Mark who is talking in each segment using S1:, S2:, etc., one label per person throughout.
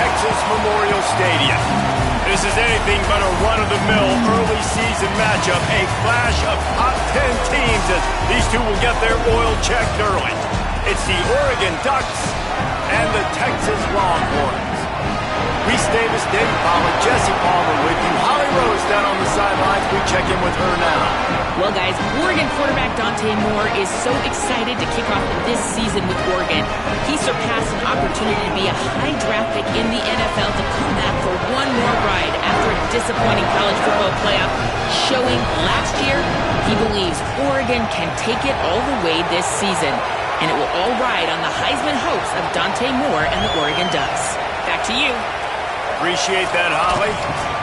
S1: Texas Memorial Stadium. This is anything but a run-of-the-mill early season matchup, a clash of top 10 teams as these two will get their oil checked early. It's the Oregon Ducks and the Texas Longhorns. Reese Davis, David Pollack, Jesse Palmer with you. Holly Rose down on the sidelines. We check in with her now.
S2: Well, guys, Oregon quarterback Dante Moore is so excited to kick off this season with Oregon. He surpassed an opportunity to be a high draft pick in the NFL to come back for one more ride after a disappointing college football playoff, showing last year he believes Oregon can take it all the way this season. And it will all ride on the Heisman hopes of Dante Moore and the Oregon Ducks. Back to you.
S1: Appreciate that, Holly.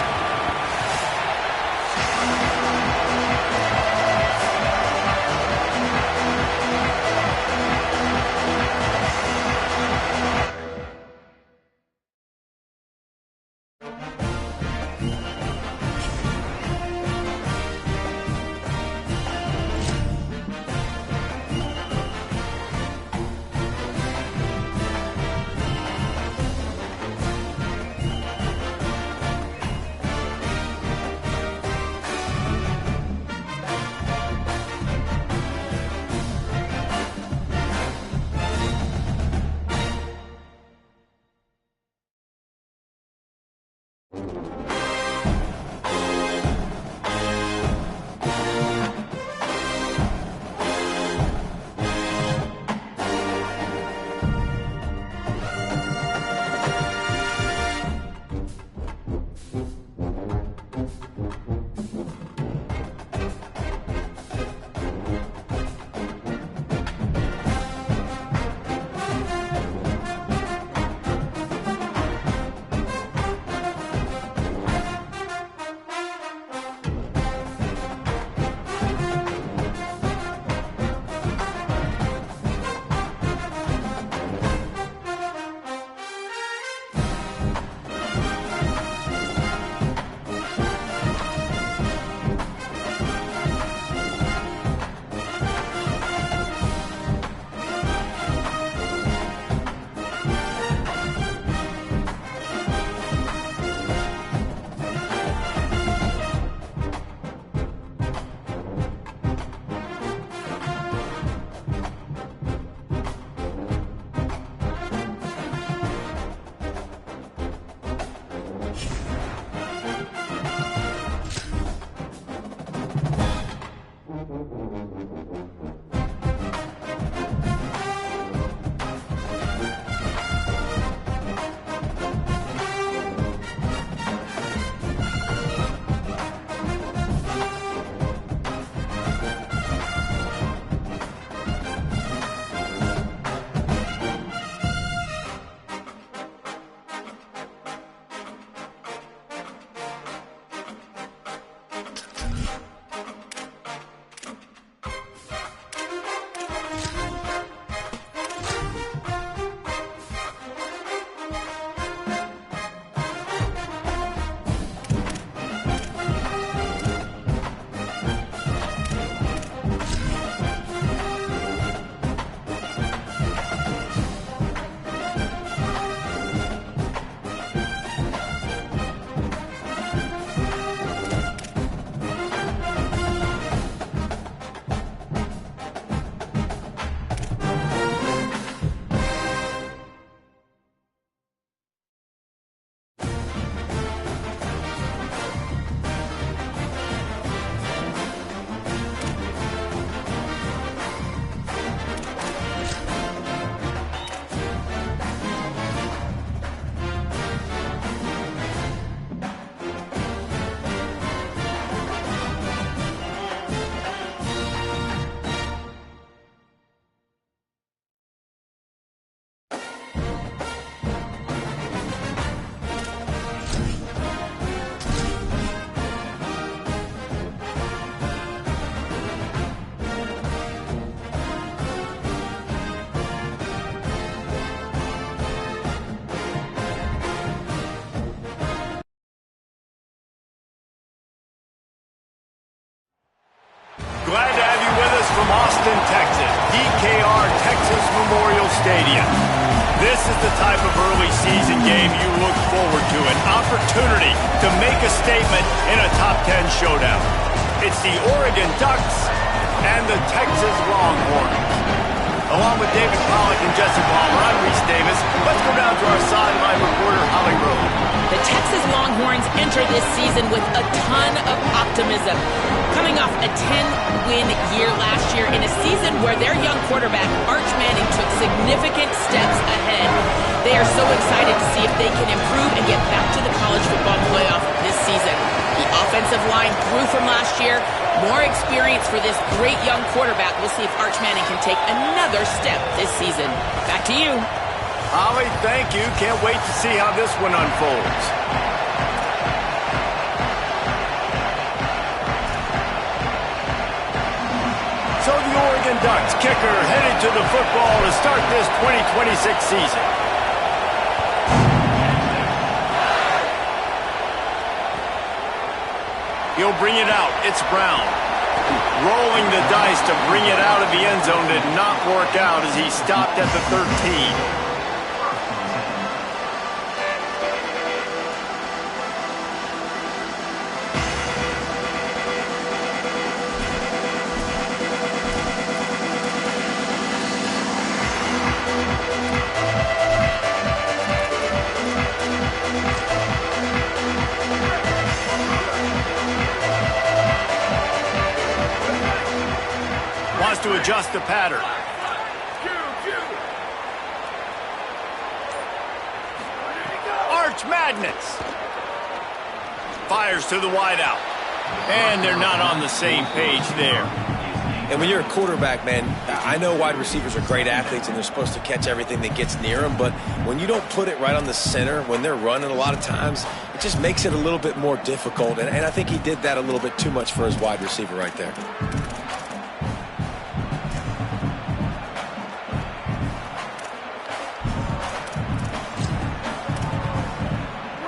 S1: Glad to have you with us from Austin, Texas, DKR Texas Memorial Stadium. This is the type of early season game you look forward to an opportunity to make a statement in a top 10 showdown. It's the Oregon Ducks and the Texas Longhorns. Along with David Pollack and Jesse Palmer, I'm Reese Davis. Let's go down to our sideline reporter, Holly Rowe.
S2: The Texas Longhorns enter this season with a ton of optimism. Coming off a 10-win year last year in a season where their young quarterback, Arch Manning, took significant steps ahead. They are so excited to see if they can improve and get back to the college football playoff this season. The offensive line grew from last year. More experience for this great young quarterback. We'll see if Arch Manning can take another step this season. Back to you.
S1: Holly, thank you. Can't wait to see how this one unfolds. So the Oregon Ducks kicker headed to the football to start this 2026 season. He'll bring it out. It's Brown. Rolling the dice to bring it out of the end zone did not work out as he stopped at the 13. To adjust the pattern. Arch Madness. Fires to the wideout. And they're not on the same page there.
S3: And when you're a quarterback, man, I know wide receivers are great athletes and they're supposed to catch everything that gets near them, but when you don't put it right on the center, when they're running a lot of times, it just makes it a little bit more difficult. And I think he did that a little bit too much for his wide receiver right there.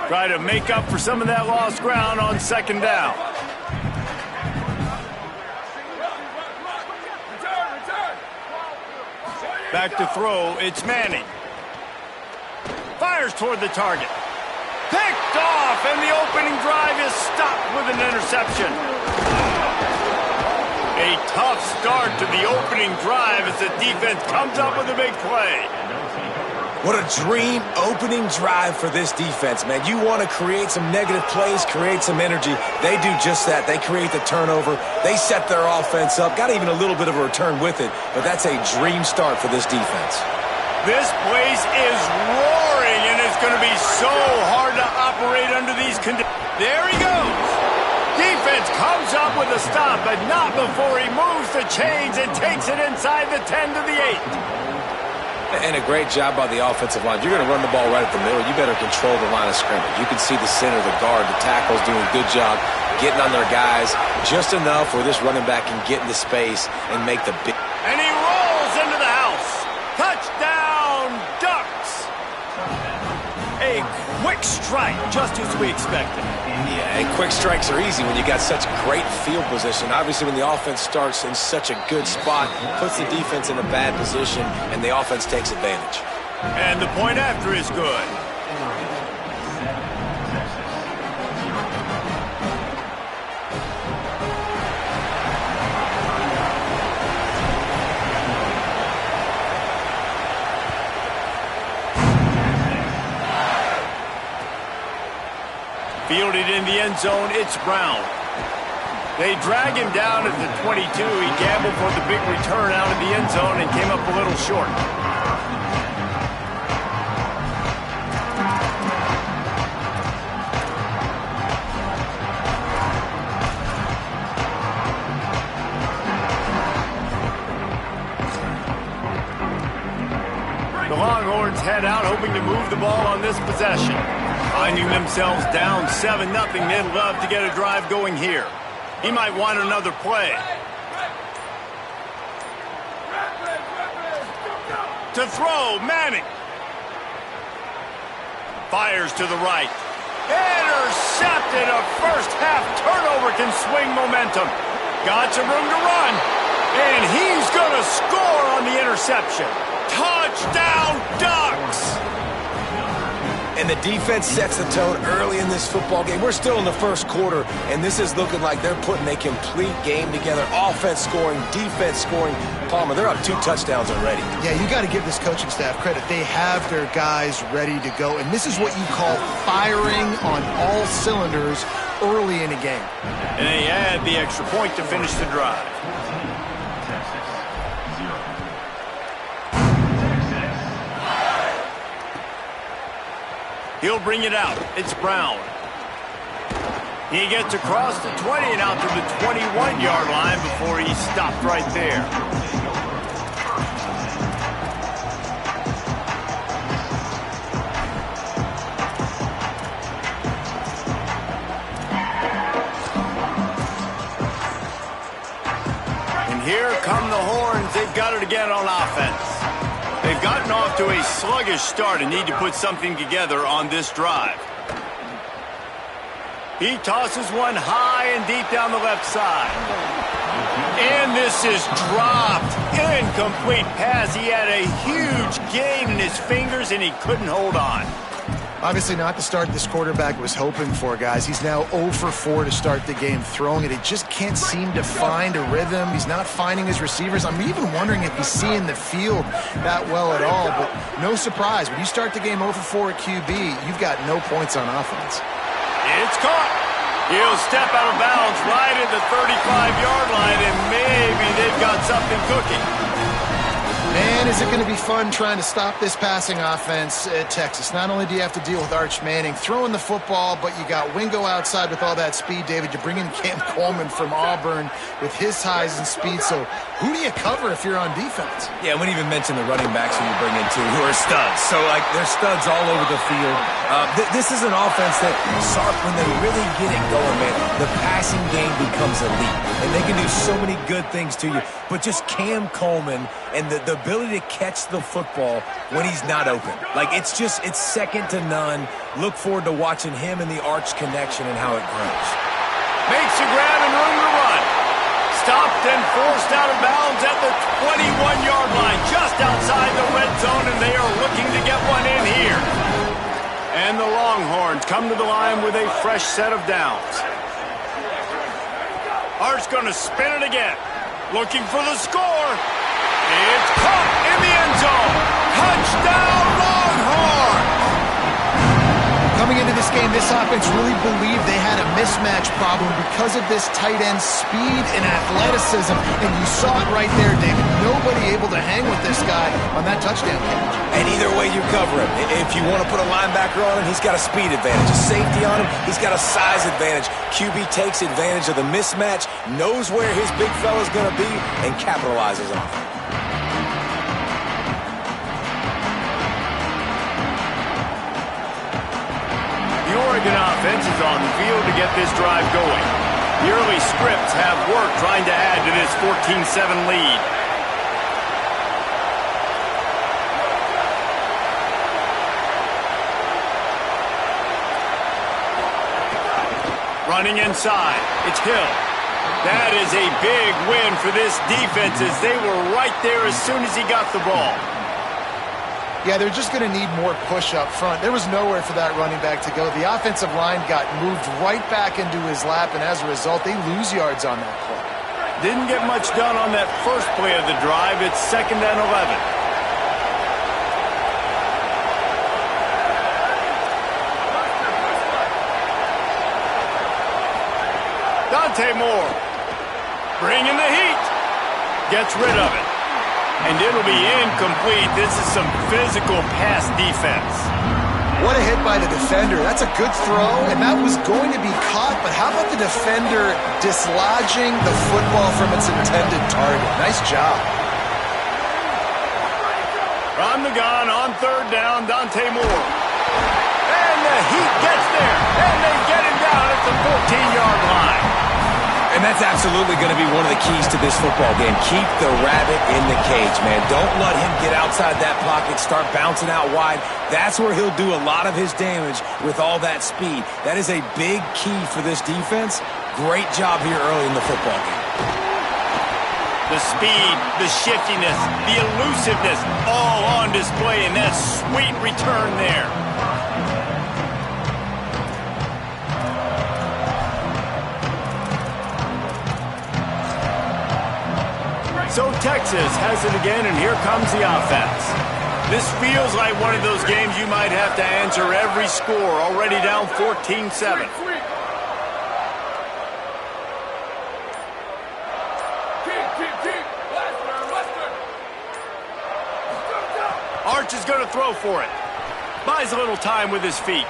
S1: Try to make up for some of that lost ground on second down. Back to throw, it's Manning. Fires toward the target. Picked off, and the opening drive is stopped with an interception. A tough start to the opening drive as the defense comes up with a big play.
S3: What a dream opening drive for this defense, man. You want to create some negative plays, create some energy. They do just that. They create the turnover. They set their offense up. Got even a little bit of a return with it, but that's a dream start for this defense.
S1: This place is roaring, and it's going to be so hard to operate under these conditions. There he goes. Defense comes up with a stop, but not before he moves the chains and takes it inside the 10 to the 8.
S3: And a great job by the offensive line. You're going to run the ball right at the middle. You better control the line of scrimmage. You can see the center, the guard, the tackles doing a good job getting on their guys just enough where this running back can get into space and make the big.
S1: And he rolls into the house. Touchdown, Ducks. A quick strike, just as we expected.
S3: Yeah, and quick strikes are easy when you got such great field position. Obviously, when the offense starts in such a good spot, puts the defense in a bad position, and the offense takes advantage.
S1: And the point after is good. Fielded in the end zone, it's Brown. They drag him down at the 22. He gambled for the big return out of the end zone and came up a little short. The Longhorns head out, hoping to move the ball on this possession. Finding themselves down 7-0, they'd love to get a drive going here. He might want another play. To throw, Manning. Fires to the right. Intercepted. A first-half turnover can swing momentum. Got some room to run. And he's going to score on the interception. Touchdown, Ducks!
S3: And the defense sets the tone early in this football game. We're still in the first quarter, and this is looking like they're putting a complete game together. Offense scoring, defense scoring. Palmer, they're up 2 touchdowns already.
S4: Yeah, you got to give this coaching staff credit. They have their guys ready to go, and this is what you call firing on all cylinders early in a game.
S1: And they add the extra point to finish the drive. He'll bring it out. It's Brown. He gets across the 20 and out to the 21-yard line before he's stopped right there. And here come the horns. They've got it again on offense. They've gotten off to a sluggish start and need to put something together on this drive. He tosses one high and deep down the left side. And this is dropped. Incomplete pass. He had a huge gain in his fingers and he couldn't hold on.
S4: Obviously not the start this quarterback was hoping for, guys. He's now 0 for 4 to start the game throwing it. He just can't seem to find a rhythm. He's not finding his receivers. I'm even wondering if he's seeing the field that well at all. But no surprise. When you start the game 0 for 4 at QB, you've got no points on offense.
S1: It's caught. He'll step out of bounds right at the 35-yard line, and maybe they've got something cooking.
S4: Man, is it going to be fun trying to stop this passing offense at Texas. Not only do you have to deal with Arch Manning throwing the football, but you got Wingo outside with all that speed, David. You bring in Cam Coleman from Auburn with his size and speed. So who do you cover if you're on defense?
S3: Yeah, we didn't even mention the running backs who you bring in, too, who are studs. So, like, they're studs all over the field. This is an offense that, Sark, when they really get it going, man, the passing game becomes elite. And they can do so many good things to you. But just Cam Coleman and the ability to catch the football when he's not open. Like, it's second to none. Look forward to watching him and the Arch connection and how it grows.
S1: Makes a grab and room to run. Stopped and forced out of bounds at the 21-yard line, just outside the red zone, and they are looking to get one in here. And the Longhorns come to the line with a fresh set of downs. Arch going to spin it again. Looking for the score. It's caught in the end zone. Touchdown, Longhorns!
S4: Coming into this game, this offense really believed they had a mismatch problem because of this tight end speed and athleticism. And you saw it right there, David. Nobody able to hang with this guy on that touchdown catch.
S3: And either way you cover him. If you want to put a linebacker on him, he's got a speed advantage. A safety on him, he's got a size advantage. QB takes advantage of the mismatch, knows where his big fella's going to be, and capitalizes on it.
S1: The Oregon offense is on the field to get this drive going. The early scripts have worked trying to add to this 14-7 lead. Running inside, it's Hill. That is a big win for this defense as they were right there as soon as he got the ball.
S4: Yeah, they're just going to need more push up front. There was nowhere for that running back to go. The offensive line got moved right back into his lap, and as a result, they lose yards on that play.
S1: Didn't get much done on that first play of the drive. It's 2nd and 11. Dante Moore, bringing the heat, gets rid of it. And it'll be incomplete. This is some physical pass defense.
S4: What a hit by the defender. That's a good throw, and that was going to be caught, but how about the defender dislodging the football from its intended target? Nice job.
S1: From the gun on 3rd down, Dante Moore. And the heat gets there, and they get him down at the 14-yard line.
S3: And that's absolutely going to be one of the keys to this football game. Keep the rabbit in the cage, man. Don't let him get outside that pocket, start bouncing out wide. That's where he'll do a lot of his damage with all that speed. That is a big key for this defense. Great job here early in the football game.
S1: The speed, the shiftiness, the elusiveness, all on display in that sweet return there. So Texas has it again, and here comes the offense. This feels like one of those games you might have to answer every score, already down 14-7. Arch is going to throw for it. Buys a little time with his feet.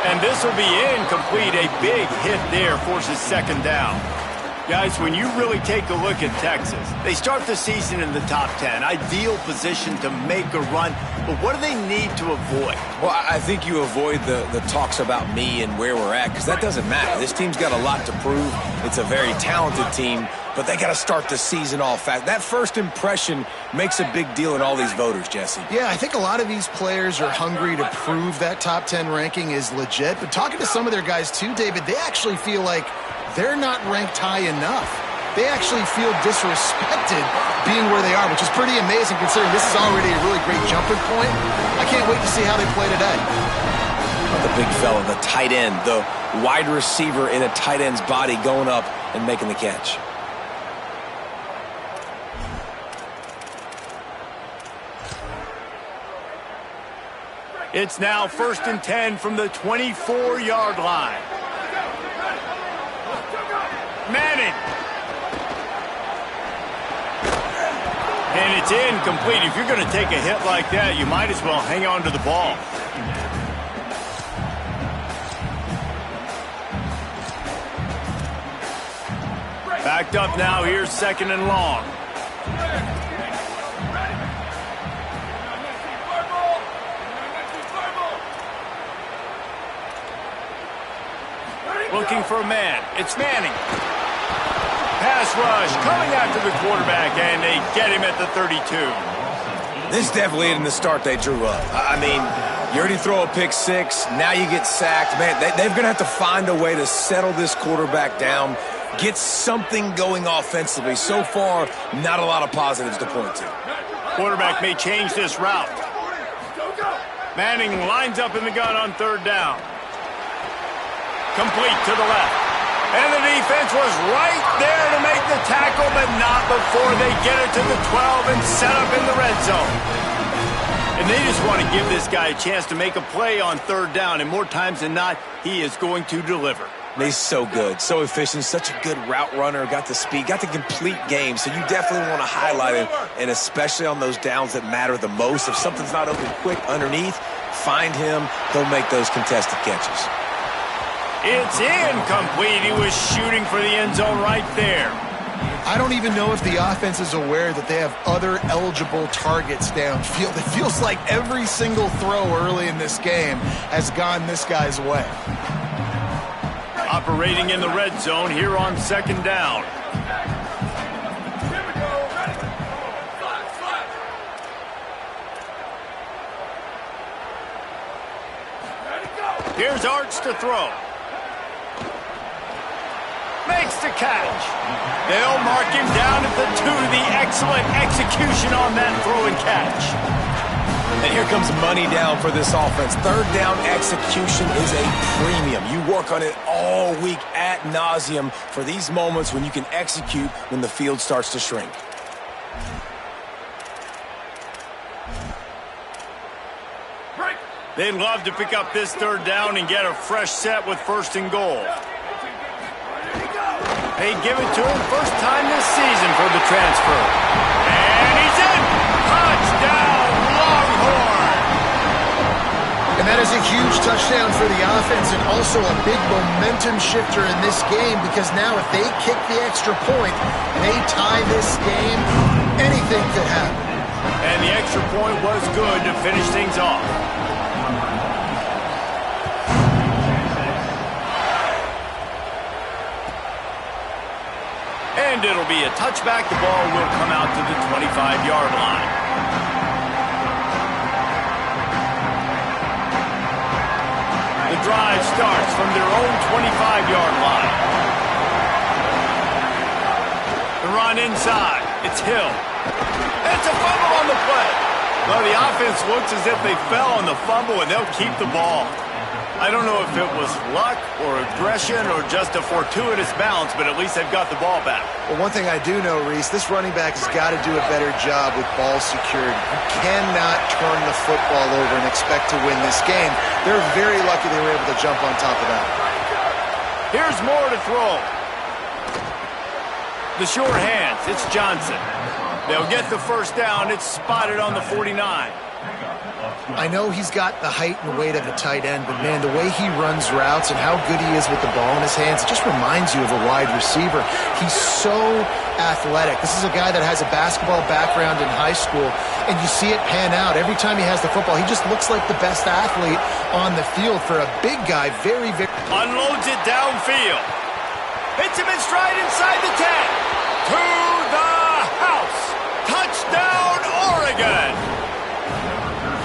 S1: And this will be incomplete. A big hit there forces second down. Guys, when you really take a look at Texas, they start the season in the top 10. Ideal position to make a run. But what do they need to avoid?
S3: Well, I think you avoid the talks about me and where we're at, because that doesn't matter. This team's got a lot to prove. It's a very talented team, but they got to start the season off fast. That first impression makes a big deal in all these voters, Jesse.
S4: Yeah, I think a lot of these players are hungry to prove that top 10 ranking is legit. But talking to some of their guys too, David, they actually feel like they're not ranked high enough. They actually feel disrespected being where they are, which is pretty amazing considering this is already a really great jumping point. I can't wait to see how they play today.
S3: The big fella, the tight end, the wide receiver in a tight end's body going up and making the catch.
S1: It's now 1st and 10 from the 24-yard line. Manning. And it's incomplete. If you're going to take a hit like that, you might as well hang on to the ball. Backed up now. Here's 2nd and long. Looking for a man. It's Manning. Pass rush coming after the quarterback, and they get him at the 32.
S3: This definitely isn't the start they drew up. I mean, you already throw a pick six, now you get sacked. Man, they're going to have to find a way to settle this quarterback down, get something going offensively. So far, not a lot of positives to point to.
S1: Quarterback may change this route. Manning lines up in the gun on 3rd down. Complete to the left. And the defense was right there to make the tackle, but not before they get it to the 12 and set up in the red zone. And they just want to give this guy a chance to make a play on 3rd down, and more times than not, he is going to deliver.
S3: He's so good, so efficient, such a good route runner, got the speed, got the complete game, so you definitely want to highlight him, and especially on those downs that matter the most. If something's not open quick underneath, find him, he'll make those contested catches.
S1: It's incomplete. He was shooting for the end zone right there.
S4: I don't even know if the offense is aware that they have other eligible targets downfield. It feels like every single throw early in this game has gone this guy's way.
S1: Operating in the red zone here on 2nd down. Here's Arch to throw. Makes the catch. They'll mark him down at the 2. The excellent execution on that throw and catch.
S3: And here comes money down for this offense. 3rd down execution is a premium. You work on it all week ad nauseum for these moments when you can execute when the field starts to shrink.
S1: They'd love to pick up this 3rd down and get a fresh set with 1st and goal. They give it to him first time this season for the transfer. And he's in! Touchdown, Longhorn!
S4: And that is a huge touchdown for the offense and also a big momentum shifter in this game, because now if they kick the extra point and they tie this game, anything could happen.
S1: And the extra point was good to finish things off. And it'll be a touchback. The ball will come out to the 25-yard line. The drive starts from their own 25-yard line. The run inside. It's Hill. It's a fumble on the play. Well, the offense looks as if they fell on the fumble, and they'll keep the ball. I don't know if it was luck or aggression or just a fortuitous bounce, but at least they've got the ball back.
S4: Well, one thing I do know, Reese, this running back has got to do a better job with ball security. You cannot turn the football over and expect to win this game. They're very lucky they were able to jump on top of that.
S1: Here's more to throw. The short hands, it's Johnson. They'll get the first down. It's spotted on the 49.
S4: I know he's got the height and weight of a tight end, but man, the way he runs routes and how good he is with the ball in his hands, it just reminds you of a wide receiver. He's so athletic. This is a guy that has a basketball background in high school, and you see it pan out. Every time he has the football, he just looks like the best athlete on the field for a big guy. Very, very...
S1: Unloads it downfield. Hits him in stride inside the 10. To the house. Touchdown, Oregon.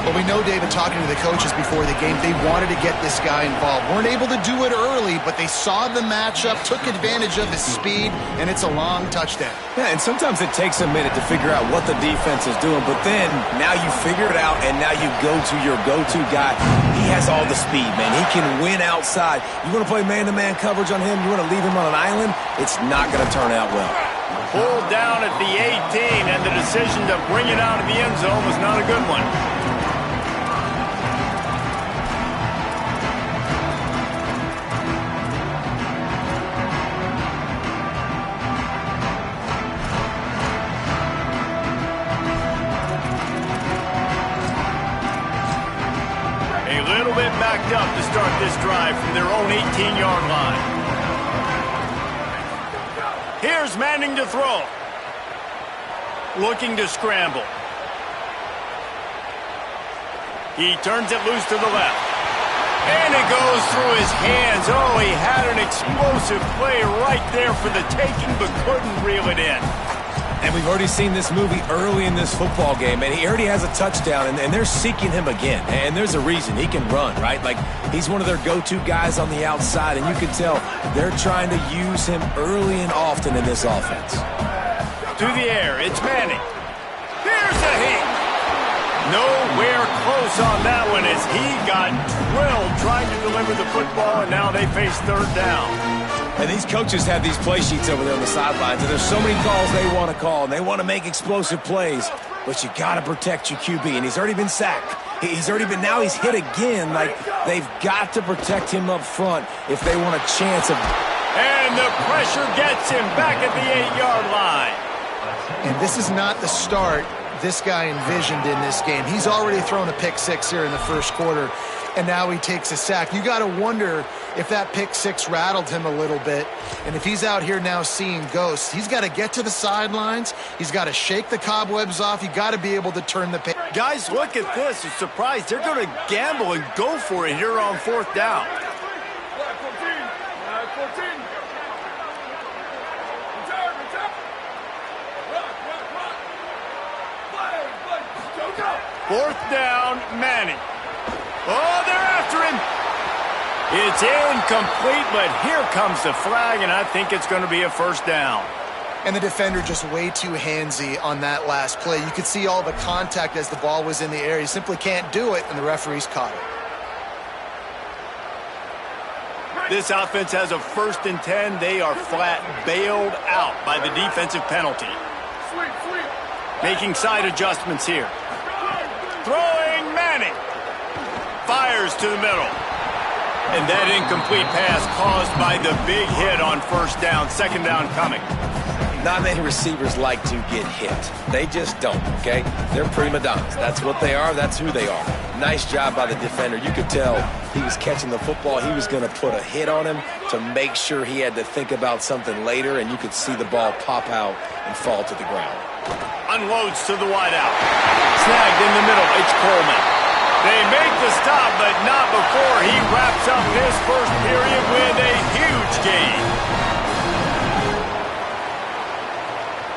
S4: Well, we know, David, talking to the coaches before the game, they wanted to get this guy involved. Weren't able to do it early, but they saw the matchup, took advantage of his speed, and it's a long touchdown.
S3: Yeah, and sometimes it takes a minute to figure out what the defense is doing, but then now you figure it out, and now you go to your go-to guy. He has all the speed, man. He can win outside. You want to play man-to-man coverage on him? You want to leave him on an island? It's not going to turn out well.
S1: Pulled down at the 18, and the decision to bring it out of the end zone was not a good one. Backed up to start this drive from their own 18-yard line. Here's Manning to throw. Looking to scramble. He turns it loose to the left. And it goes through his hands. Oh, he had an explosive play right there for the taking, but couldn't reel it in.
S3: And we've already seen this movie early in this football game, and he already has a touchdown, and they're seeking him again. And there's a reason. He can run, right? Like, he's one of their go-to guys on the outside, and you can tell they're trying to use him early and often in this offense.
S1: To the air, it's Manning. Here's a heat. Nowhere close on that one as he got drilled trying to deliver the football, and now they face third down.
S3: And these coaches have these play sheets over there on the sidelines, and there's so many calls they want to call, and they want to make explosive plays, but you got to protect your QB, and he's already been sacked. Now he's hit again. Like, they've got to protect him up front if they want a chance of...
S1: And the pressure gets him back at the 8-yard line.
S4: And this is not the start this guy envisioned in this game. He's already thrown a pick six here in the first quarter, and now he takes a sack. You got to wonder if that pick six rattled him a little bit, and if he's out here now seeing ghosts, he's got to get to the sidelines. He's got to shake the cobwebs off. You got to be able to turn the page.
S1: Guys, look at this. I'm surprised. They're going to gamble and go for it here on fourth down. Fourth down, Manning. Oh, they're after him. It's incomplete, but here comes the flag, and I think it's going to be a first down.
S4: And the defender just way too handsy on that last play. You could see all the contact as the ball was in the air. He simply can't do it, and the referees caught it.
S1: This offense has a 1st and 10. They are flat bailed out by the defensive penalty. Making side adjustments here. Throwing Manning. Fires to the middle. And that incomplete pass caused by the big hit on first down. Second down coming.
S3: Not many receivers like to get hit. They just don't, okay? They're prima donnas. That's what they are. That's who they are. Nice job by the defender. You could tell he was catching the football. He was going to put a hit on him to make sure he had to think about something later, and you could see the ball pop out and fall to the ground.
S1: Unloads to the wideout. Snagged in the middle. It's Coleman. They make the stop, but not before he wraps up his first period with a huge gain.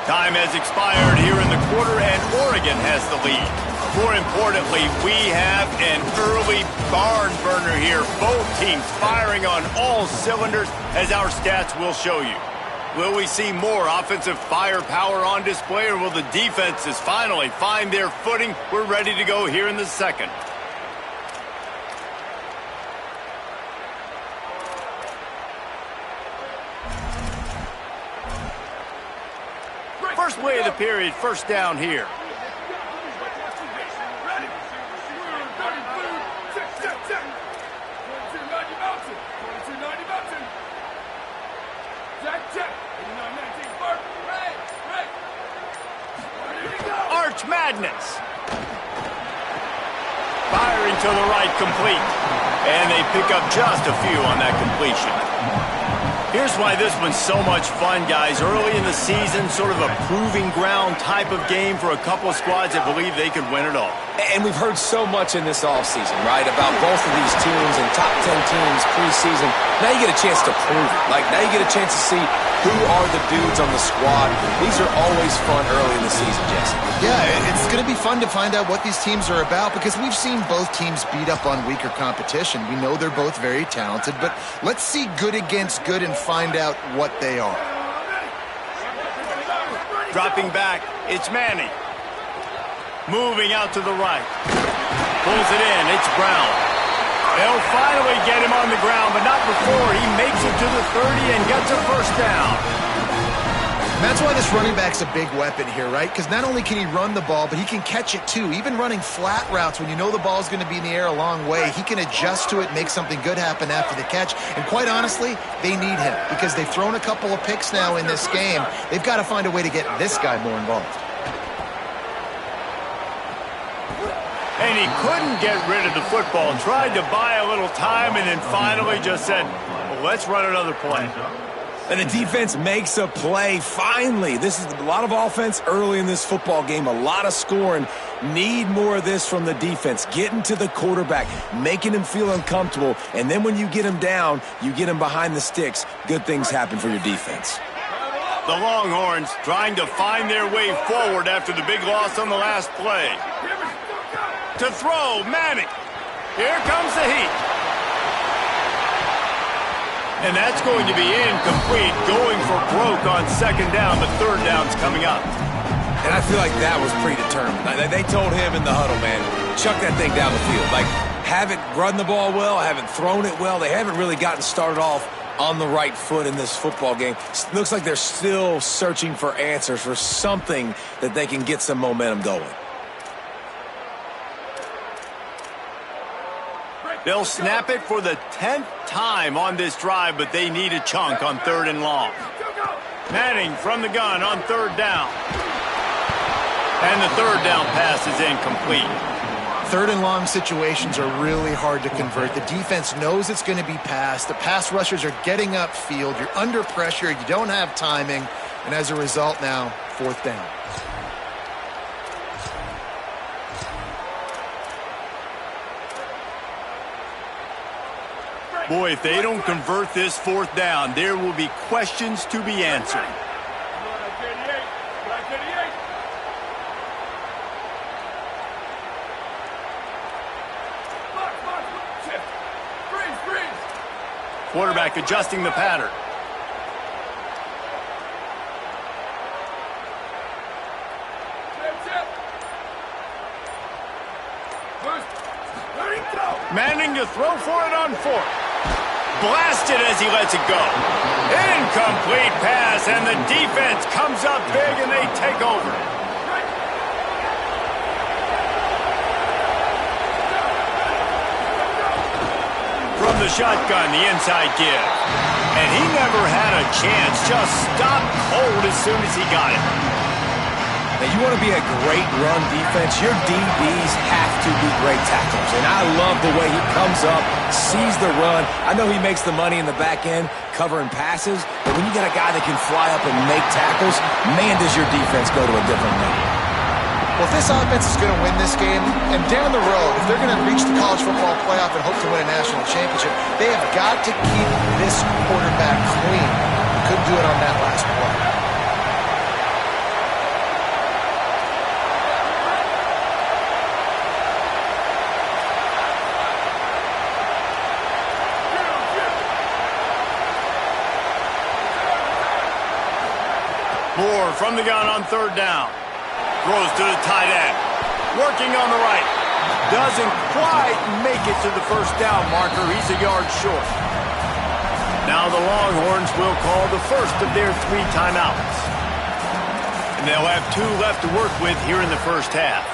S1: Time has expired here in the quarter, and Oregon has the lead. More importantly, we have an early barn burner here. Both teams firing on all cylinders, as our stats will show you. Will we see more offensive firepower on display, or will the defenses finally find their footing? We're ready to go here in the second. First play of the period, first down here. Arch Madness. Firing to the right, complete. And they pick up just a few on that completion. Here's why this one's so much fun, guys. Early in the season, sort of a proving ground type of game for a couple of squads that believe they could win it all.
S3: And we've heard so much in this offseason, right, about both of these teams and top 10 teams preseason. Now you get a chance to prove it. Like, now you get a chance to see who are the dudes on the squad. These are always fun early in the season, Jesse.
S4: Yeah, it's going to be fun to find out what these teams are about because we've seen both teams beat up on weaker competition. We know they're both very talented, but let's see good against good and find out what they are.
S1: Dropping back, it's Manning. Moving out to the right. Pulls it in, it's Brown. They'll finally get him on the ground, but not before he makes it to the 30 and gets a first down.
S4: And that's why this running back's a big weapon here, right? Because not only can he run the ball, but he can catch it too. Even running flat routes when you know the ball's going to be in the air a long way, he can adjust to it, make something good happen after the catch. And quite honestly, they need him because they've thrown a couple of picks now in this game. They've got to find a way to get this guy more involved.
S1: And he couldn't get rid of the football. Tried to buy a little time and then finally just said, well, let's run another play.
S3: And the defense makes a play, finally. This is a lot of offense early in this football game, a lot of scoring. Need more of this from the defense. Getting to the quarterback, making him feel uncomfortable, and then when you get him down, you get him behind the sticks. Good things happen for your defense.
S1: The Longhorns trying to find their way forward after the big loss on the last play. To throw, Manning. Here comes the heat. And that's going to be incomplete, going for broke on second down, but third down's coming up.
S3: And I feel like that was predetermined. They told him in the huddle, man, chuck that thing down the field. Like, haven't run the ball well, haven't thrown it well. They haven't really gotten started off on the right foot in this football game. Looks like they're still searching for answers, for something that they can get some momentum going.
S1: They'll snap it for the 10th time on this drive, but they need a chunk on third and long. Manning from the gun on third down. And the third down pass is incomplete.
S4: Third and long situations are really hard to convert. The defense knows it's going to be passed. The pass rushers are getting upfield. You're under pressure. You don't have timing. And as a result now, fourth down.
S1: Boy, if they don't convert this fourth down, there will be questions to be answered. Quarterback adjusting the pattern. Manning to throw for it on fourth. Blasted as he lets it go. Incomplete pass, and the defense comes up big, and they take over. From the shotgun, the inside give. And he never had a chance. Just stopped cold as soon as he got it.
S3: Now, you want to be a great run defense, your DBs have to be great tacklers. And I love the way he comes up, sees the run. I know he makes the money in the back end covering passes, but when you got a guy that can fly up and make tackles, man, does your defense go to a different level.
S4: Well, if this offense is going to win this game, and down the road, if they're going to reach the college football playoff and hope to win a national championship, they have got to keep this quarterback clean. Couldn't do it on that last play.
S1: Moore from the gun on third down. Throws to the tight end. Working on the right. Doesn't quite make it to the first down marker. He's a yard short. Now the Longhorns will call the first of their 3 timeouts. And they'll have 2 left to work with here in the first half.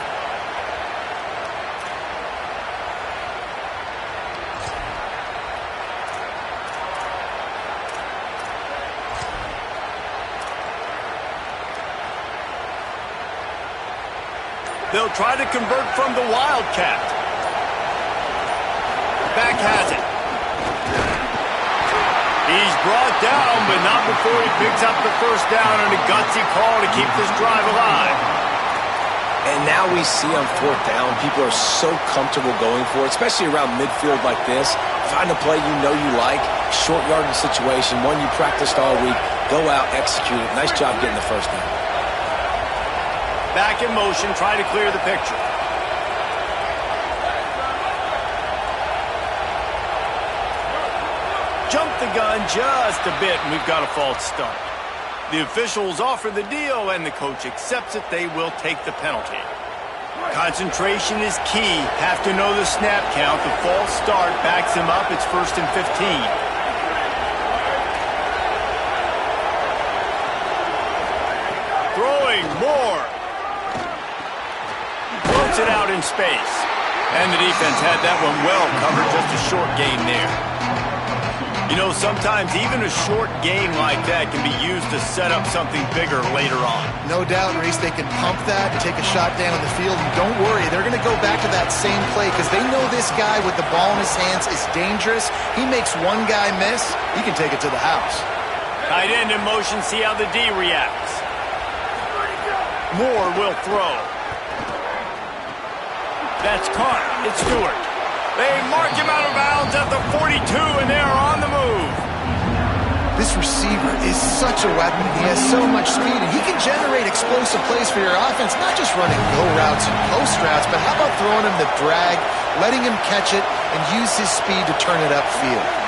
S1: They'll try to convert from the Wildcat. Back has it. He's brought down, but not before he picks up the first down and a gutsy call to keep this drive alive.
S3: And now we see on 4th down, people are so comfortable going for it, especially around midfield like this. Find a play you know you like, short yardage situation, one you practiced all week. Go out, execute it. Nice job getting the first down.
S1: Back in motion, try to clear the picture. Jump the gun just a bit, and we've got a false start. The officials offer the deal, and the coach accepts it. They will take the penalty. Concentration is key. Have to know the snap count. The false start backs him up. It's 1st and 15. Throwing more. Floats it out in space. And the defense had that one well covered. Just a short gain there. You know, sometimes even a short game like that can be used to set up something bigger later on.
S4: No doubt, Reese, they can pump that and take a shot down the field. And don't worry, they're going to go back to that same play because they know this guy with the ball in his hands is dangerous. He makes one guy miss, he can take it to the house.
S1: Tight end in motion, see how the D reacts. Moore will throw. That's caught. It's Stewart. They mark him out of bounds at the 42, and they are on the move.
S4: This receiver is such a weapon. He has so much speed, and he can generate explosive plays for your offense, not just running go routes and post routes, but how about throwing him the drag, letting him catch it, and use his speed to turn it upfield.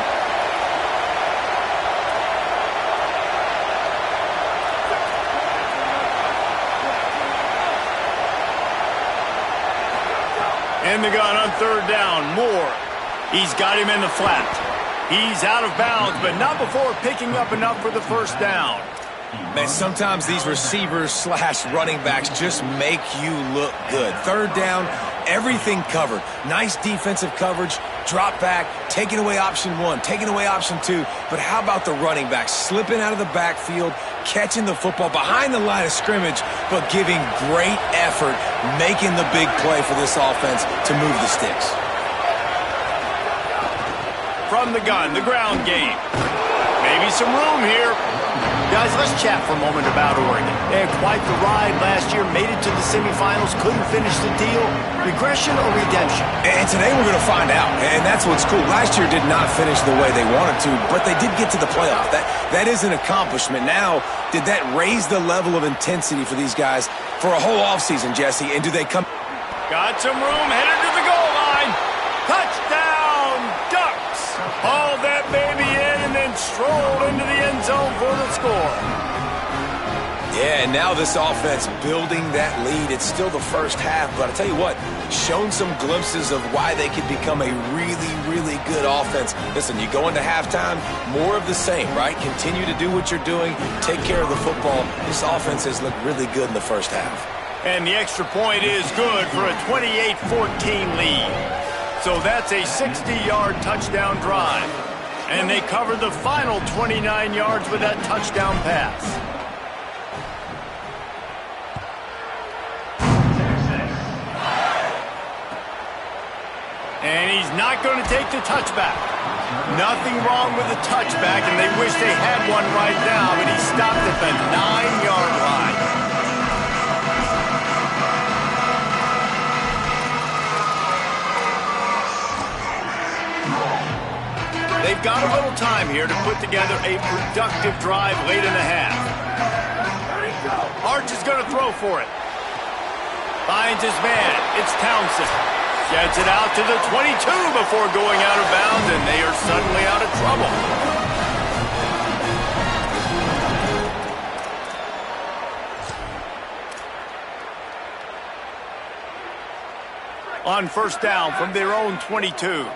S1: In the gun on 3rd down, Moore. He's got him in the flat. He's out of bounds, but not before picking up enough for the first down.
S3: Man, sometimes these receivers / running backs just make you look good. 3rd down, everything covered. Nice defensive coverage, drop back, taking away option 1, taking away option 2. But how about the running back slipping out of the backfield, catching the football behind the line of scrimmage, but giving great effort, making the big play for this offense to move the sticks.
S1: From the gun, the ground game. Maybe some room here. Guys, let's chat for a moment about Oregon. They had quite the ride last year, made it to the semifinals, couldn't finish the deal. Regression or redemption?
S3: And today we're going to find out, and that's what's cool. Last year did not finish the way they wanted to, but they did get to the playoff. That is an accomplishment. Now, did that raise the level of intensity for these guys for a whole offseason, Jesse? And do they come?
S1: Got some room, headed to the goal line. Touchdown, Ducks! Hauled that baby in and then strolled into the end zone for the score.
S3: Yeah, and now this offense building that lead. It's still the first half, but I'll tell you what, shown some glimpses of why they could become a really, really good offense. Listen, you go into halftime, more of the same, right? Continue to do what you're doing, take care of the football. This offense has looked really good in the first half.
S1: And the extra point is good for a 28-14 lead. So that's a 60-yard touchdown drive. And they covered the final 29 yards with that touchdown pass. And he's not going to take the touchback. Nothing wrong with the touchback, and they wish they had one right now, but he stopped at the 9-yard line. They've got a little time here to put together a productive drive late in the half. Arch is going to throw for it. Finds his man. It's Townsend. Gets it out to the 22 before going out of bounds, and they are suddenly out of trouble. On 1st down from their own 22.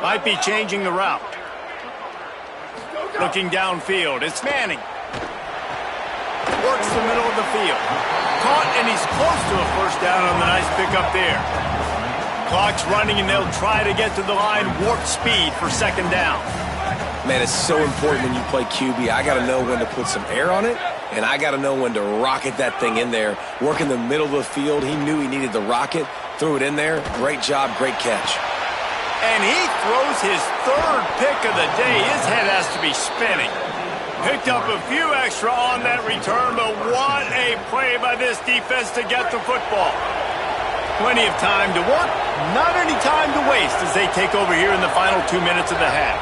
S1: Might be changing the route. Looking downfield, it's Manning. Works the middle of the field. Caught, and he's close to a first down on the nice pickup there. Clock's running, and they'll try to get to the line warp speed for second down.
S3: Man, it's so important when you play QB. I got to know when to put some air on it, and I got to know when to rocket that thing in there. Work in the middle of the field. He knew he needed the rocket. Threw it in there. Great job, great catch.
S1: And he throws his third pick of the day. His head has to be spinning. Picked up a few extra on that return, but what a play by this defense to get the football. Plenty of time to work, not any time to waste as they take over here in the final 2 minutes of the half.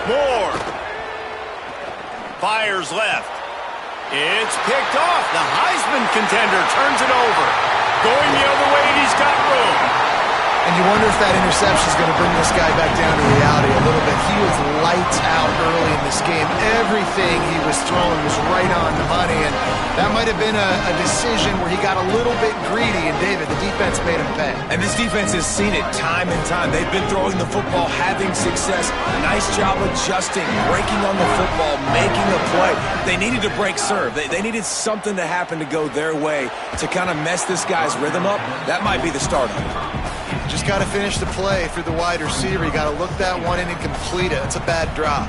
S1: Moore fires left. It's picked off. The Heisman contender turns it over. Going the other way, and he's got room.
S4: And you wonder if that interception is going to bring this guy back down to reality a little bit. He was lights out early in this game. Everything he was throwing was right on the money, and that might have been a decision where he got a little bit greedy, and David, the defense made him pay.
S3: And this defense has seen it time and time. They've been throwing the football, having success. Nice job adjusting, breaking on the football, making a play. They needed to break serve. They needed something to happen to go their way to kind of mess this guy's rhythm up. That might be the start of it.
S4: Just got to finish the play through the wide receiver. You got to look that one in and complete it. It's a bad drop.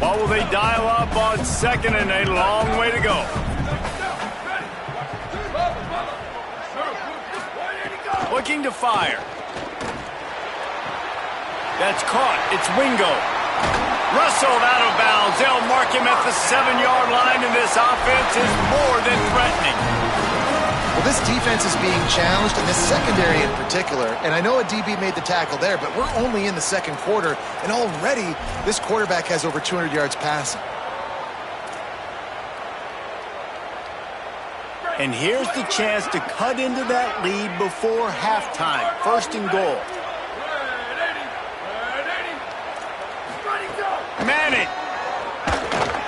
S1: What will they dial up on second and a long way to go? Looking to fire. That's caught. It's Wingo. Rustled out of bounds. They'll mark him at the 7-yard line, and this offense is more than threatening.
S4: Well, this defense is being challenged, and this secondary in particular. And I know a DB made the tackle there, but we're only in the second quarter, and already this quarterback has over 200 yards passing.
S1: And here's the chance to cut into that lead before halftime. First and goal. Manning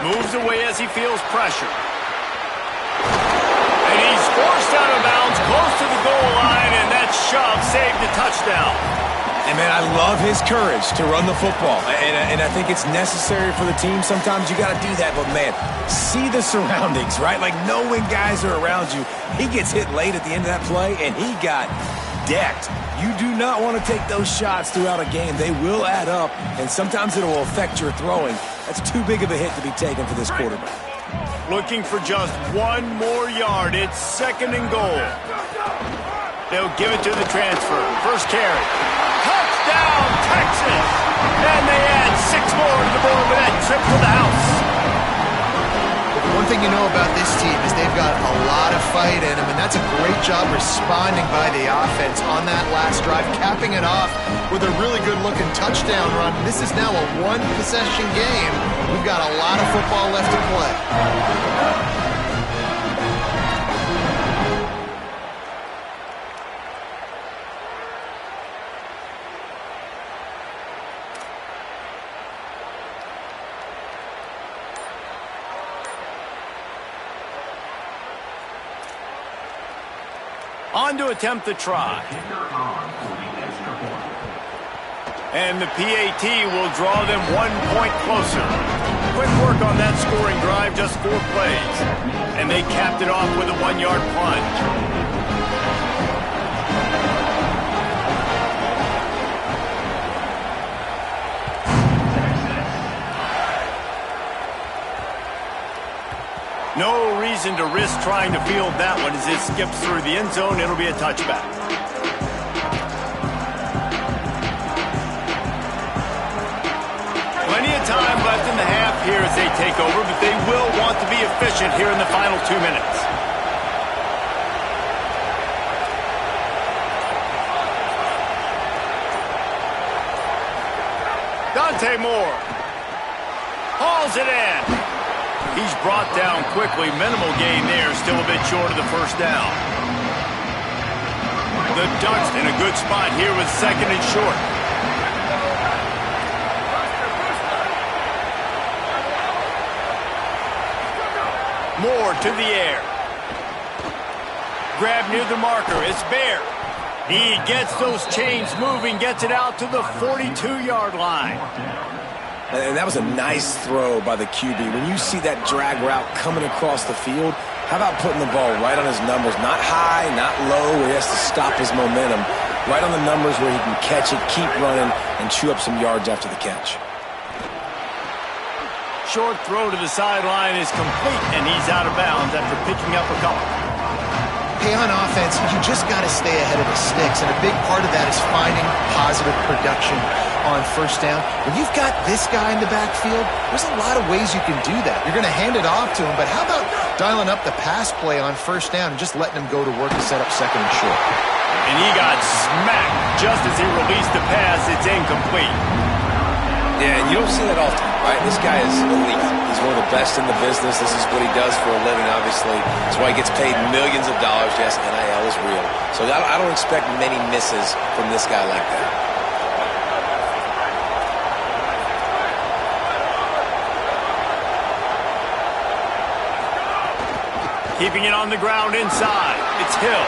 S1: moves away as he feels pressure. And he's forced out of bounds close to the goal line, and that shove saved a touchdown.
S3: And, man, I love his courage to run the football. And I think it's necessary for the team. Sometimes you got to do that. But, man, see the surroundings, right? Like, know when guys are around you. He gets hit late at the end of that play, and he got decked. You do not want to take those shots throughout a game. They will add up, and sometimes it will affect your throwing. That's too big of a hit to be taken for this quarterback.
S1: Looking for just one more yard. It's second and goal. They'll give it to the transfer. First carry. Touchdown, Texas! And they add 6 more to the board with that trip to the house.
S4: One thing you know about this team is they've got a lot of fight in them, and that's a great job responding by the offense on that last drive, capping it off with a really good-looking touchdown run. This is now a one-possession game. We've got a lot of football left to play.
S1: On to attempt the try. And the PAT will draw them 1 point closer. Quick work on that scoring drive, just 4 plays. And they capped it off with a 1-yard plunge. No reason to risk trying to field that one as it skips through the end zone. It'll be a touchback. Plenty of time left in the half here as they take over, but they will want to be efficient here in the final 2 minutes. Dante Moore hauls it in. He's brought down quickly. Minimal gain there. Still a bit short of the first down. The Ducks in a good spot here with second and short. Moore to the air. Grab near the marker. It's Bear. He gets those chains moving, gets it out to the 42-yard line.
S3: And that was a nice throw by the QB. When you see that drag route coming across the field, how about putting the ball right on his numbers? Not high, not low, where he has to stop his momentum. Right on the numbers where he can catch it, keep running, and chew up some yards after the catch.
S1: Short throw to the sideline is complete, and he's out of bounds after picking up a couple.
S4: Hey, on offense, you just got to stay ahead of the sticks, and a big part of that is finding positive production on first down. When you've got this guy in the backfield, there's a lot of ways you can do that. You're going to hand it off to him, but how about dialing up the pass play on first down and just letting him go to work to set up second and short?
S1: And he got smacked just as he released the pass. It's incomplete.
S3: Yeah, and you don't see that often, right? This guy is elite. He's one of the best in the business. This is what he does for a living, obviously. That's why he gets paid millions of dollars. Yes, NIL is real. So I don't expect many misses from this guy like that.
S1: Keeping it on the ground inside. It's Hill.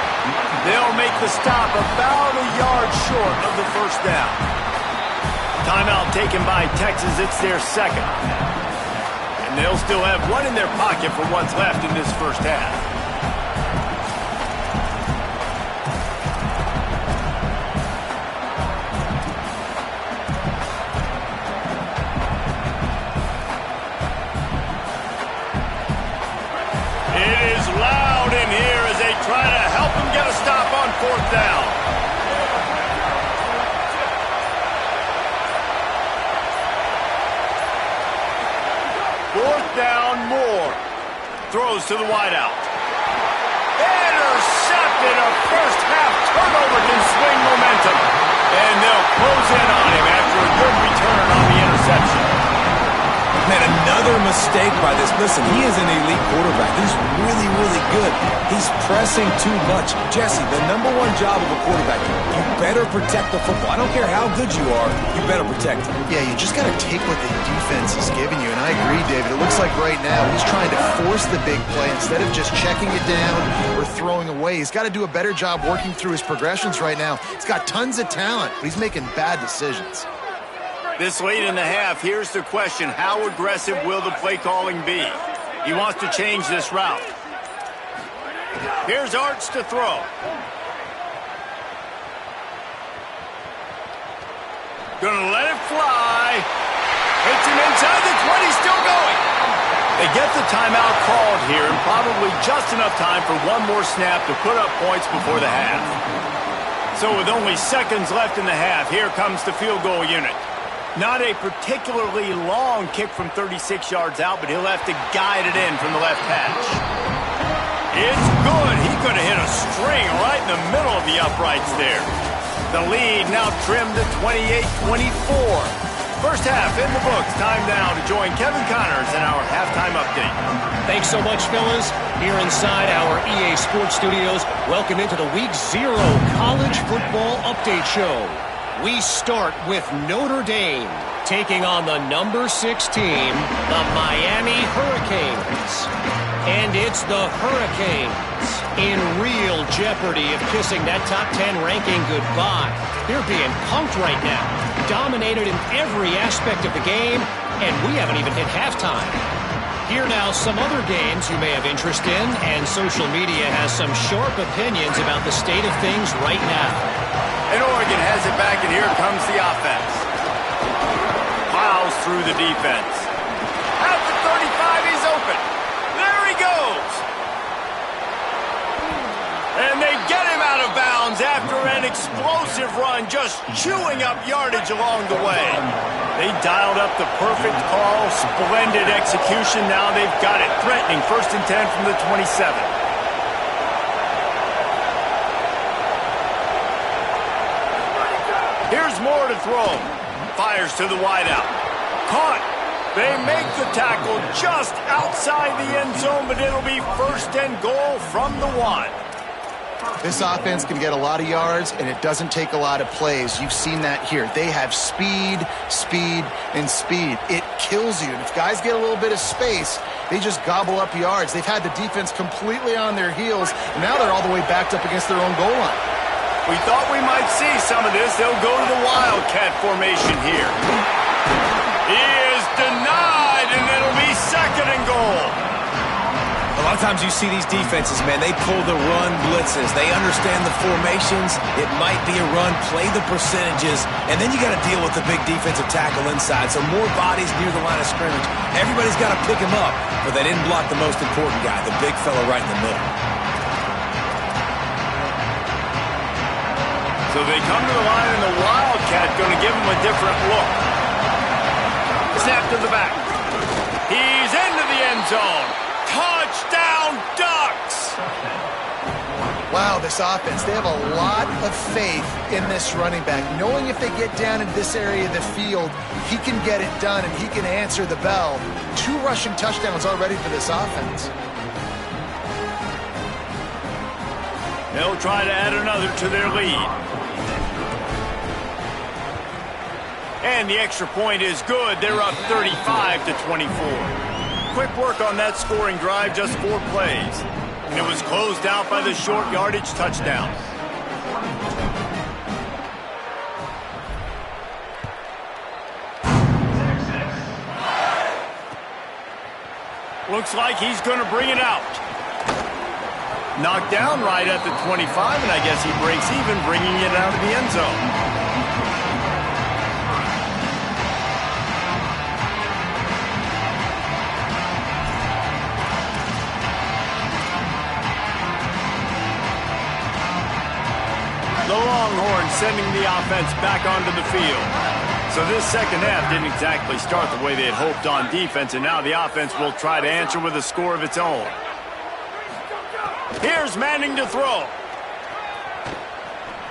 S1: They'll make the stop about a yard short of the first down. Timeout taken by Texas. It's their second. And they'll still have one in their pocket for what's left in this first half. It is loud in here as they try to help him get a stop on fourth down. Fourth down, Moore. Throws to the wideout. Intercepted. A first half turnover can swing momentum. And they'll close in on him after a good return on the interception.
S3: Man, another mistake by this. Listen, he is an elite quarterback. He's really, really good. He's pressing too much. Jesse, the number one job of a quarterback, you better protect the football. I don't care how good you are, you better protect it.
S4: Yeah, you just got to take what the defense is giving you. And I agree, David. It looks like right now he's trying to force the big play instead of just checking it down or throwing away. He's got to do a better job working through his progressions right now. He's got tons of talent, but he's making bad decisions.
S1: This late in the half, here's the question. How aggressive will the play calling be? He wants to change this route. Here's Arts to throw. Gonna let it fly. Hits him inside the 20, still going. They get the timeout called here, and probably just enough time for one more snap to put up points before the half. So with only seconds left in the half, here comes the field goal unit. Not a particularly long kick from 36 yards out, but he'll have to guide it in from the left hash. It's good. He could have hit a string right in the middle of the uprights there. The lead now trimmed to 28-24. First half in the books. Time now to join Kevin Connors in our halftime update.
S5: Thanks so much, fellas. Here inside our EA Sports Studios, welcome into the Week 0 College Football Update Show. We start with Notre Dame taking on the number 6 team, the Miami Hurricanes. And it's the Hurricanes in real jeopardy of kissing that top 10 ranking goodbye. They're being punked right now, dominated in every aspect of the game, and we haven't even hit halftime. Here now some other games you may have interest in, and social media has some sharp opinions about the state of things right now.
S1: And Oregon has it back, and here comes the offense. Plows through the defense. At the 35, he's open. There he goes. And they get him out of bounds after an explosive run, just chewing up yardage along the way. They dialed up the perfect call, splendid execution. Now they've got it, threatening 1st and 10 from the 27. Here's Moore to throw. Fires to the wideout. Caught. They make the tackle just outside the end zone, but it'll be 1st and goal from the 1.
S4: This offense can get a lot of yards, and it doesn't take a lot of plays. You've seen that here. They have speed, speed, and speed. It kills you. And if guys get a little bit of space, they just gobble up yards. They've had the defense completely on their heels, and now they're all the way backed up against their own goal line.
S1: We thought we might see some of this. They'll go to the Wildcat formation here. He is denied, and it'll be 2nd and goal.
S3: A lot of times you see these defenses, man, they pull the run blitzes. They understand the formations. It might be a run, play the percentages, and then you got to deal with the big defensive tackle inside. So more bodies near the line of scrimmage. Everybody's got to pick him up, but they didn't block the most important guy, the big fella right in the middle.
S1: So they come to the line, and the Wildcat going to give him a different look. Snap to the back. He's into the end zone. Touchdown, Ducks!
S4: Wow, this offense, they have a lot of faith in this running back, knowing if they get down into this area of the field, he can get it done and he can answer the bell. 2 rushing touchdowns already for this offense.
S1: They'll try to add another to their lead. And the extra point is good. They're up 35-24. Quick work on that scoring drive, just 4 plays. And it was closed out by the short yardage touchdown. Looks like he's going to bring it out. Knocked down right at the 25, and I guess he breaks even, bringing it out of the end zone. The Longhorns sending the offense back onto the field. So this second half didn't exactly start the way they had hoped on defense, and now the offense will try to answer with a score of its own. Here's Manning to throw.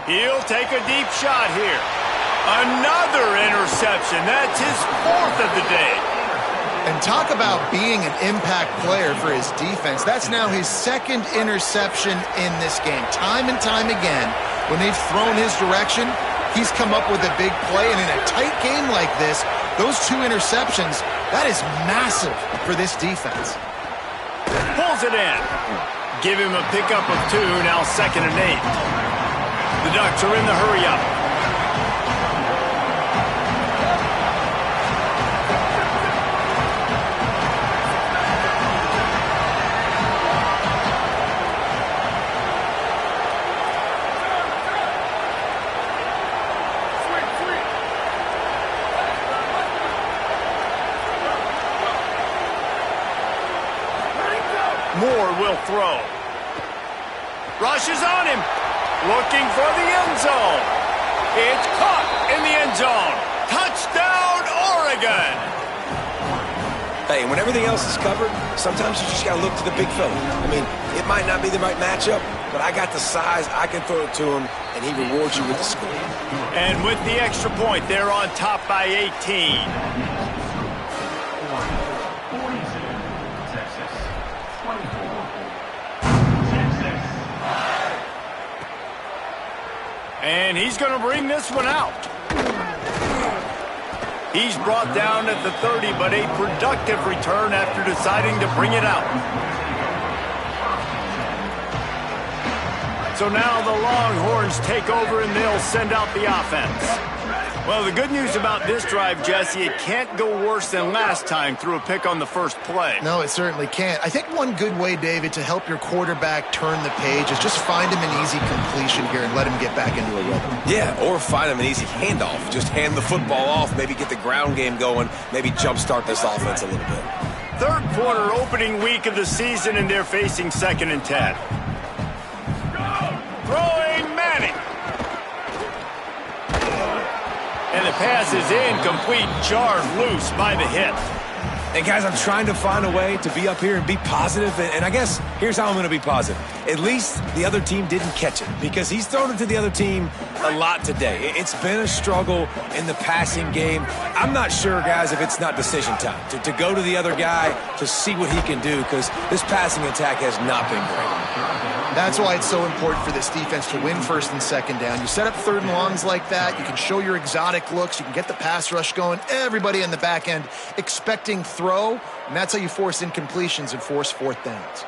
S1: He'll take a deep shot here. Another interception. That's his 4th of the day.
S4: And talk about being an impact player for his defense. That's now his 2nd interception in this game. Time and time again, when they've thrown his direction, he's come up with a big play. And in a tight game like this, those 2 interceptions, that is massive for this defense.
S1: Pulls it in. Give him a pickup of 2, now 2nd and 8. The Ducks are in the hurry-up. Moore will throw. Rushes on him. Looking for the end zone. It's caught in the end zone. Touchdown, Oregon.
S3: Hey, when everything else is covered, sometimes you just got to look to the big fella. I mean, it might not be the right matchup, but I got the size, I can throw it to him, and he rewards you with the score.
S1: And with the extra point, they're on top by 18. And he's going to bring this one out. He's brought down at the 30, but a productive return after deciding to bring it out. So now the Longhorns take over and they'll send out the offense. Well, the good news about this drive, Jesse, it can't go worse than last time through a pick on the first play.
S4: No, it certainly can't. I think one good way, David, to help your quarterback turn the page is just find him an easy completion here and let him get back into a rhythm.
S3: Yeah, or find him an easy handoff. Just hand the football off, maybe get the ground game going, maybe jumpstart this offense a little bit.
S1: Third quarter opening week of the season, and they're facing 2nd and 10. Throwing Manning. And the pass is incomplete, jarred loose by the hip.
S3: And guys, I'm trying to find a way to be up here and be positive, and I guess here's how I'm going to be positive. At least the other team didn't catch it, because he's thrown it to the other team a lot today. It's been a struggle in the passing game. I'm not sure, guys, if it's not decision time to go to the other guy to see what he can do, because this passing attack has not been great.
S4: That's why it's so important for this defense to win 1st and 2nd down. You set up 3rd and longs like that. You can show your exotic looks. You can get the pass rush going. Everybody in the back end expecting throw, and that's how you force incompletions and force 4th downs.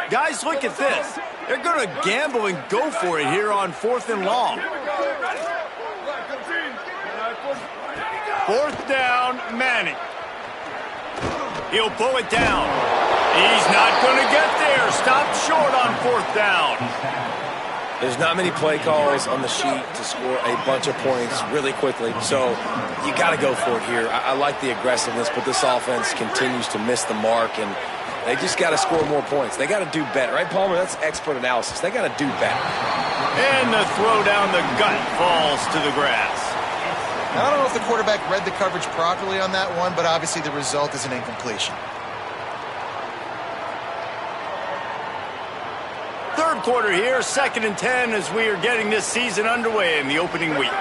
S1: Guys, look at this. They're going to gamble and go for it here on 4th and long. 4th down, Manning. He'll pull it down. He's not going to get there. Stopped short on 4th down.
S3: There's not many play calls on the sheet to score a bunch of points really quickly, so you got to go for it here. I like the aggressiveness, but this offense continues to miss the mark, and they just got to score more points. They got to do better, right, Palmer? That's expert analysis. They got to do better.
S1: And the throw down the gut falls to the grass.
S4: Now, I don't know if the quarterback read the coverage properly on that one, but obviously the result is an incompletion.
S1: Third quarter here, 2nd and 10 as we are getting this season underway in the opening week.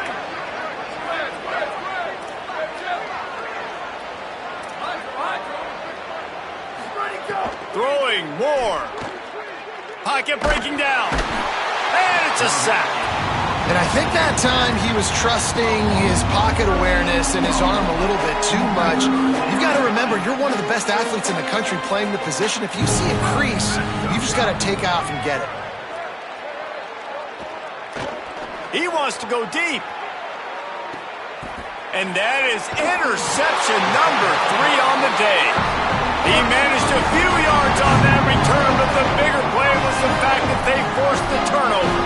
S1: Throwing more. Pocket breaking down. And it's a sack.
S4: And I think that time he was trusting his pocket awareness and his arm a little bit too much. You've got to remember, you're one of the best athletes in the country playing the position. If you see a crease, you've just got to take off and get it.
S1: He wants to go deep. And that is interception number 3 on the day. He managed a few yards on that return, but the bigger play was the fact that they forced the turnover.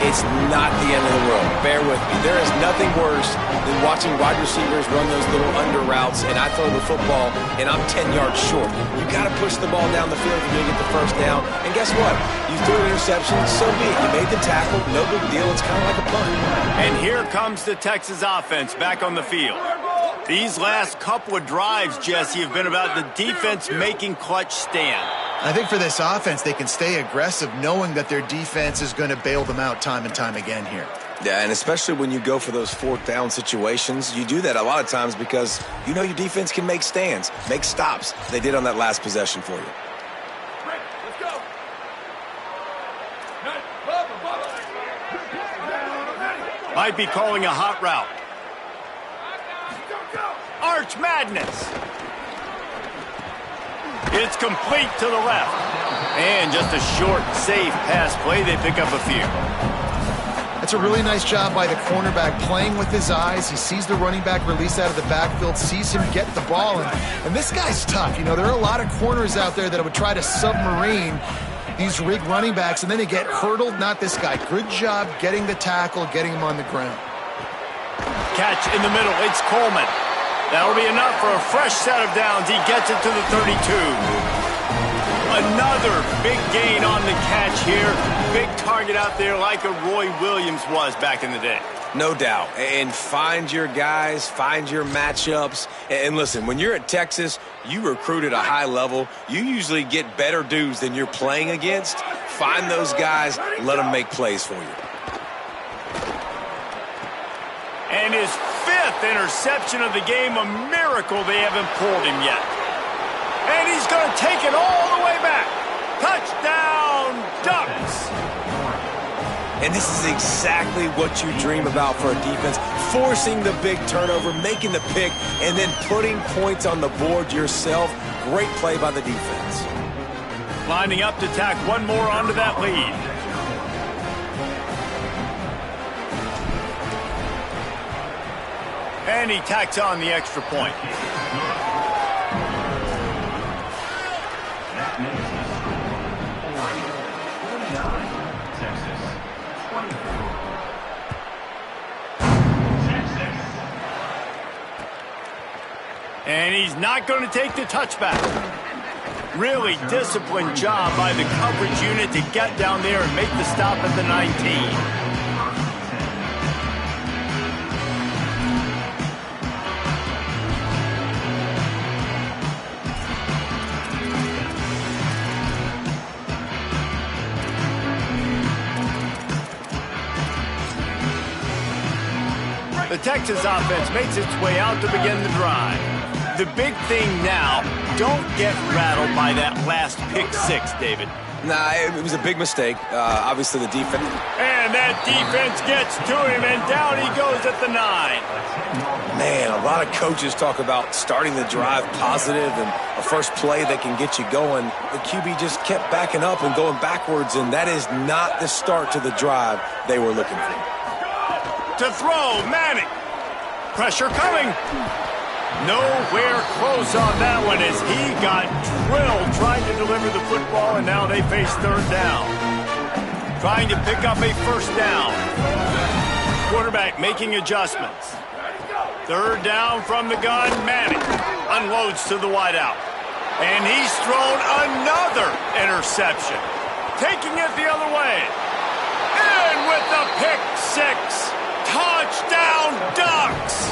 S3: It's not the end of the world. Bear with me. There is nothing worse than watching wide receivers run those little under routes, and I throw the football, and I'm 10 yards short. You got to push the ball down the field if you're going to get the first down. And guess what? You threw an interception, so be it. You made the tackle. No big deal. It's kind of like a punt.
S1: And here comes the Texas offense back on the field. These last couple of drives, Jesse, have been about the defense making clutch stand.
S4: I think for this offense, they can stay aggressive knowing that their defense is going to bail them out time and time again here.
S3: Yeah, and especially when you go for those 4th down situations, you do that a lot of times because you know your defense can make stands, make stops. They did on that last possession for you.
S1: Might be calling a hot route. Arch Madness. It's complete to the left. And just a short, safe pass play. They pick up a few.
S4: That's a really nice job by the cornerback playing with his eyes. He sees the running back release out of the backfield, sees him get the ball. And this guy's tough. You know, there are a lot of corners out there that would try to submarine these rig running backs, and then they get hurdled. Not this guy. Good job getting the tackle, getting him on the ground.
S1: Catch in the middle. It's Coleman. That'll be enough for a fresh set of downs. He gets it to the 32. Another big gain on the catch here. Big target out there like a Roy Williams was back in the day.
S3: No doubt. And find your guys, find your matchups. And listen, when you're at Texas, you recruit at a high level. You usually get better dudes than you're playing against. Find those guys, let them make plays for you.
S1: And his 5th interception of the game, a miracle they haven't pulled him yet. And he's going to take it all the way back. Touchdown, Ducks!
S3: And this is exactly what you dream about for a defense. Forcing the big turnover, making the pick, and then putting points on the board yourself. Great play by the defense.
S1: Lining up to tack one more onto that lead. And he tacks on the extra point. And he's not going to take the touchback. Really disciplined job by the coverage unit to get down there and make the stop at the 19. The Texas offense makes its way out to begin the drive. The big thing now, don't get rattled by that last pick six, David.
S3: Nah, it was a big mistake. Obviously, the defense.
S1: And that defense gets to him, and down he goes at the 9.
S3: Man, a lot of coaches talk about starting the drive positive and a first play that can get you going. The QB just kept backing up and going backwards, and that is not the start to the drive they were looking for.
S1: To throw, Manning. Pressure coming. Nowhere close on that one as he got drilled trying to deliver the football, and now they face third down. Trying to pick up a first down. Quarterback making adjustments. Third down from the gun. Manning unloads to the wideout. And he's thrown another interception. Taking it the other way. And with the pick six. Touchdown, Ducks!